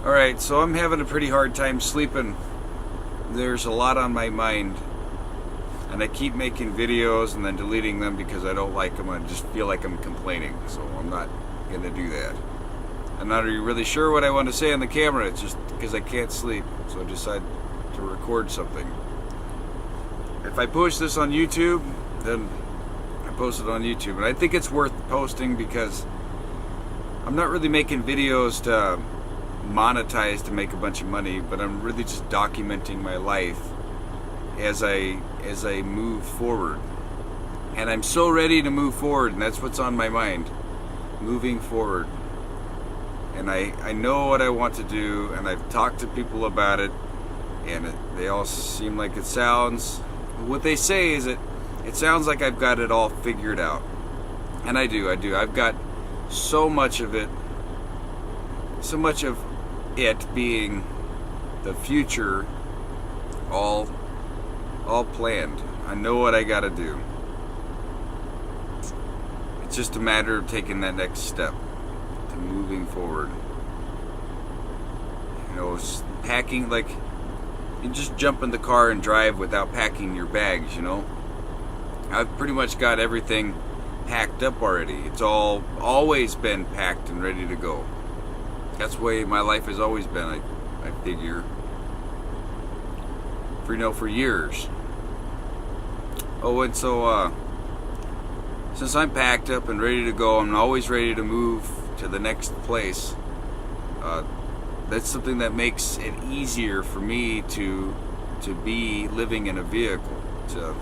Alright, so I'm having a pretty hard time sleeping. There's a lot on my mind. And I keep making videos and then deleting them because I don't like them. I just feel like I'm complaining. So I'm not going to do that. I'm not really sure what I want to say on the camera. It's just because I can't sleep. So I decided to record something. If I post this on YouTube, then I post it on YouTube. And I think it's worth posting because I'm not really making videos to monetize to make a bunch of money, but I'm really just documenting my life as I move forward. And I'm so ready to move forward, and that's what's on my mind. Moving forward. And I know what I want to do, and I've talked to people about it, and they all seem like it sounds, what they say is it sounds like I've got it all figured out. And I do. I've got so much of it being the future all planned. I know what I gotta do. It's just a matter of taking that next step to moving forward. You know, packing, like, you just jump in the car and drive without packing your bags, you know. I've pretty much got everything packed up already. It's always been packed and ready to go. That's the way my life has always been, I figure. For years. Oh, and so, since I'm packed up and ready to go, I'm always ready to move to the next place. That's something that makes it easier for me to be living in a vehicle, to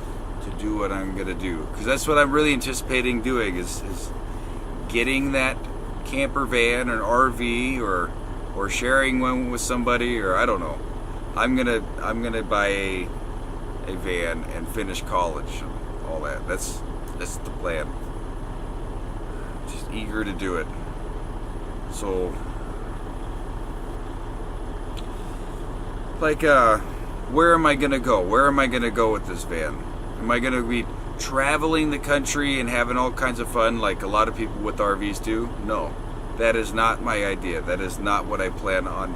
do what I'm gonna do. Because that's what I'm really anticipating doing is getting that camper van or an RV or sharing one with somebody, or I don't know. I'm gonna buy a van and finish college and all that. That's the plan. Just eager to do it. So, like, where am I gonna go? Where am I gonna go with this van? Am I gonna be traveling the country and having all kinds of fun like a lot of people with RVs do? No, that is not my idea. That is not what I plan on.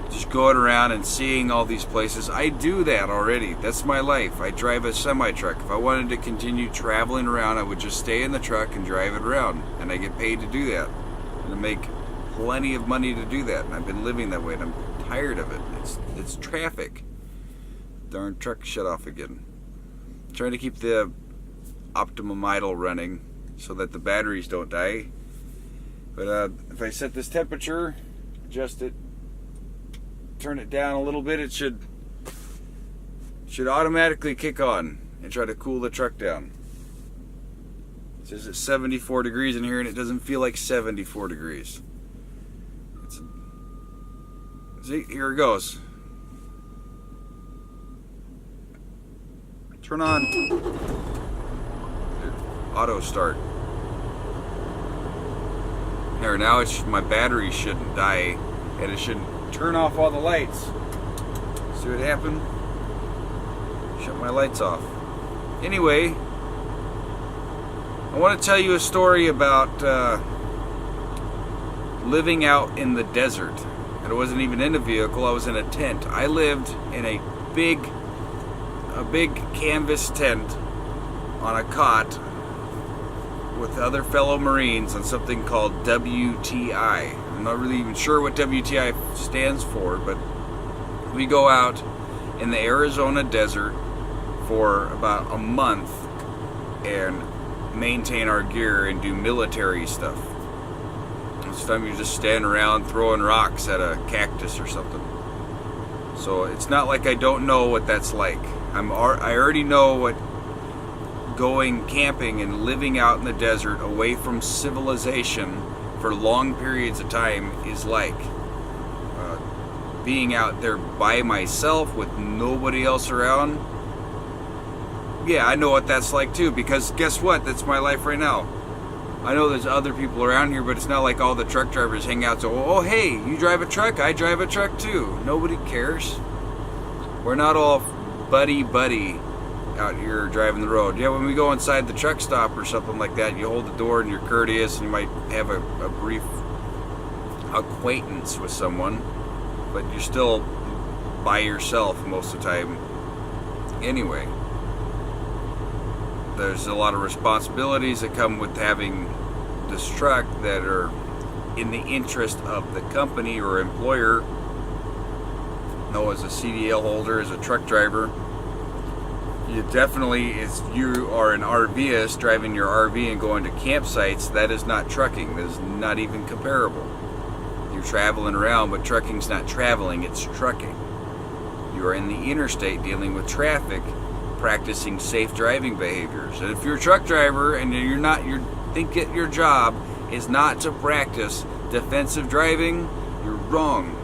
Just going around and seeing all these places. I do that already. That's my life. I drive a semi-truck. If I wanted to continue traveling around, I would just stay in the truck and drive it around. And I get paid to do that. And I make plenty of money to do that. And I've been living that way, and I'm tired of it. It's traffic. Darn truck shut off again. I'm trying to keep the optimum idle running so that the batteries don't die. But if I set this temperature, adjust it, turn it down a little bit, it should automatically kick on and try to cool the truck down. It says it's 74 degrees in here, and it doesn't feel like 74 degrees. See, here it goes. Turn on. Auto start. There, now my battery shouldn't die, and it shouldn't turn off all the lights. See what happened? Shut my lights off. Anyway, I want to tell you a story about living out in the desert. And I wasn't even in a vehicle, I was in a tent. I lived in a big canvas tent on a cot with other fellow Marines on something called WTI. I'm not really even sure what WTI stands for, but we go out in the Arizona desert for about a month and maintain our gear and do military stuff. This time you just stand around throwing rocks at a cactus or something. So it's not like I don't know what that's like. I already know what going camping and living out in the desert away from civilization for long periods of time is like. Being out there by myself with nobody else around, yeah, I know what that's like too, because guess what? That's my life right now. I know there's other people around here, but it's not like all the truck drivers hang out. So, oh, hey, you drive a truck? I drive a truck too. Nobody cares. We're not all buddy out here driving the road. Yeah, when we go inside the truck stop or something like that, you hold the door and you're courteous, and you might have a brief acquaintance with someone. but you're still by yourself most of the time anyway. There's a lot of responsibilities that come with having this truck that are in the interest of the company or employer. As a CDL holder, as a truck driver, you definitely, as you are an RVist driving your RV and going to campsites, that is not trucking. That is not even comparable. You're traveling around, but trucking's not traveling, it's trucking. You are in the interstate dealing with traffic, practicing safe driving behaviors. And if you're a truck driver and you think that your job is not to practice defensive driving, you're wrong.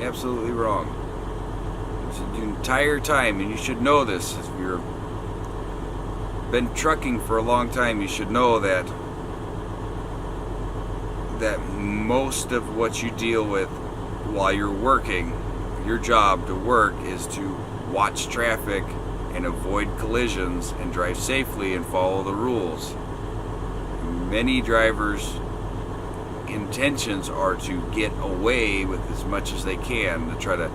Absolutely wrong. It's the entire time, and you should know this. If you've been trucking for a long time, you should know that most of what you deal with while you're working, your job to work is to watch traffic and avoid collisions and drive safely and follow the rules. Many drivers' intentions are to get away with as much as they can to try to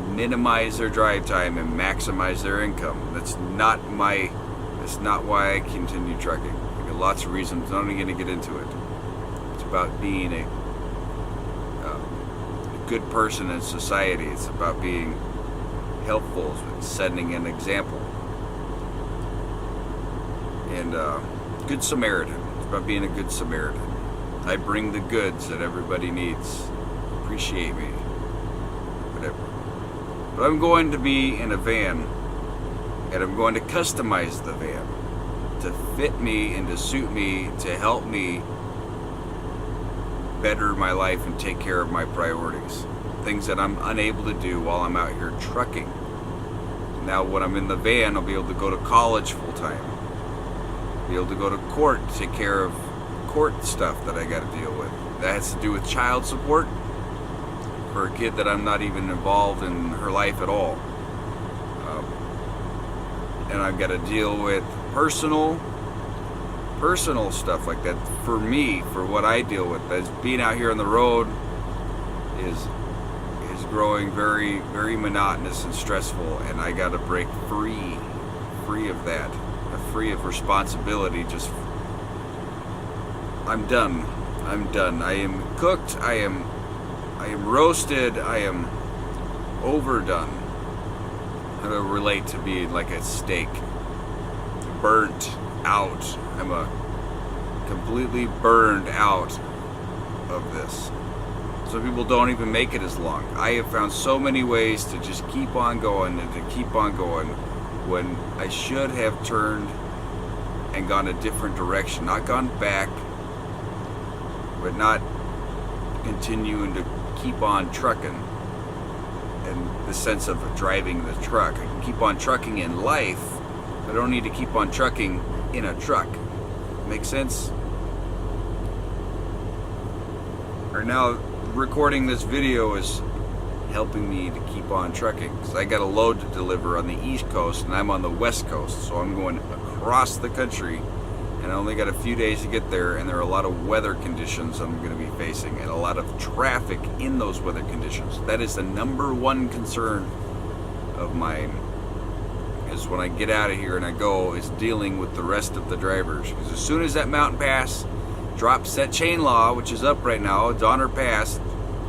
minimize their drive time and maximize their income. That's not why I continue trucking. I got lots of reasons. I'm not going to get into it. It's about being a good person in society. It's about being helpful and setting an example. And good Samaritan. It's about being a good Samaritan. I bring the goods that everybody needs. Appreciate me. Whatever. But I'm going to be in a van, and I'm going to customize the van to fit me and to suit me, to help me better my life and take care of my priorities. Things that I'm unable to do while I'm out here trucking. Now when I'm in the van, I'll be able to go to college full time. Be able to go to court, take care of court stuff that I got to deal with. That has to do with child support for a kid that I'm not even involved in her life at all. And I've got to deal with personal stuff like that. For me, for what I deal with, as being out here on the road is growing very, very monotonous and stressful, and I got to break free of that, free of responsibility. Just I'm done. I am cooked. I am roasted. I am overdone. I relate to being like a steak, burnt out. I'm completely burned out of this. Some people don't even make it as long. I have found so many ways to just keep on going and to keep on going when I should have turned and gone a different direction. Not gone back, but not continuing to keep on trucking in the sense of driving the truck. I can keep on trucking in life, but I don't need to keep on trucking in a truck. Make sense? Right now, recording this video is helping me to keep on trucking, because I got a load to deliver on the East Coast and I'm on the West Coast, so I'm going across the country, and I only got a few days to get there, and there are a lot of weather conditions I'm going to be facing and a lot of traffic in those weather conditions. That is the number one concern of mine, is when I get out of here and I go, is dealing with the rest of the drivers. Because as soon as that mountain pass drops that chain law, which is up right now, Donner Pass,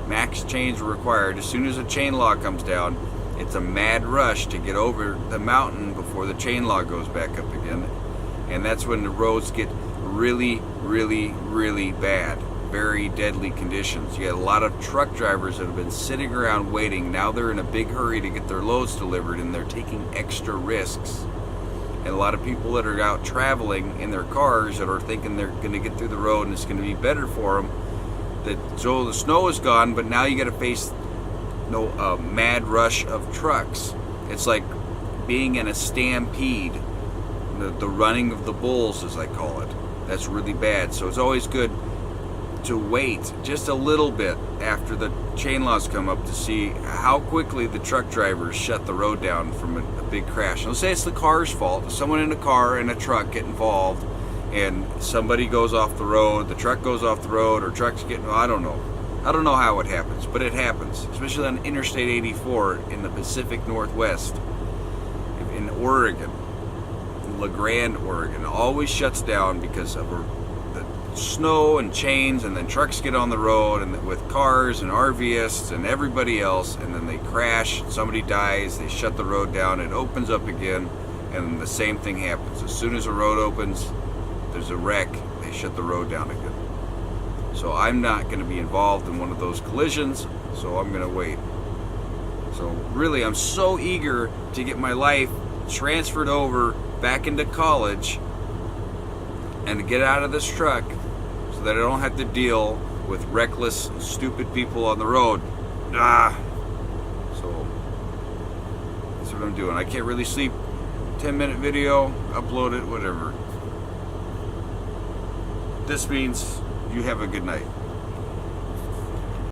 max chains required. As soon as a chain law comes down, it's a mad rush to get over the mountain before the chain law goes back up again. And that's when the roads get really, really, really bad. Very deadly conditions. You got a lot of truck drivers that have been sitting around waiting. Now they're in a big hurry to get their loads delivered, and they're taking extra risks. And a lot of people that are out traveling in their cars that are thinking they're going to get through the road and it's going to be better for them. So the snow is gone, but now you got to face a mad rush of trucks. It's like being in a stampede, the running of the bulls, as I call it. That's really bad. So it's always good to wait just a little bit after the chain laws come up to see how quickly the truck drivers shut the road down from a big crash. And let's say it's the car's fault. Someone in a car and a truck get involved, and somebody goes off the road, the truck goes off the road, or truck's getting, I don't know. I don't know how it happens, but it happens, especially on Interstate 84 in the Pacific Northwest, in Oregon, La Grande, Oregon. It always shuts down because of the snow and chains, and then trucks get on the road and with cars and RVists and everybody else, and then they crash, somebody dies, they shut the road down, it opens up again, and the same thing happens. As soon as the road opens, there's a wreck, they shut the road down again. So I'm not going to be involved in one of those collisions, so I'm going to wait. So really, I'm so eager to get my life transferred over back into college and to get out of this truck so that I don't have to deal with reckless, stupid people on the road. So that's what I'm doing. I can't really sleep. 10-minute video, upload it, whatever. This means you have a good night.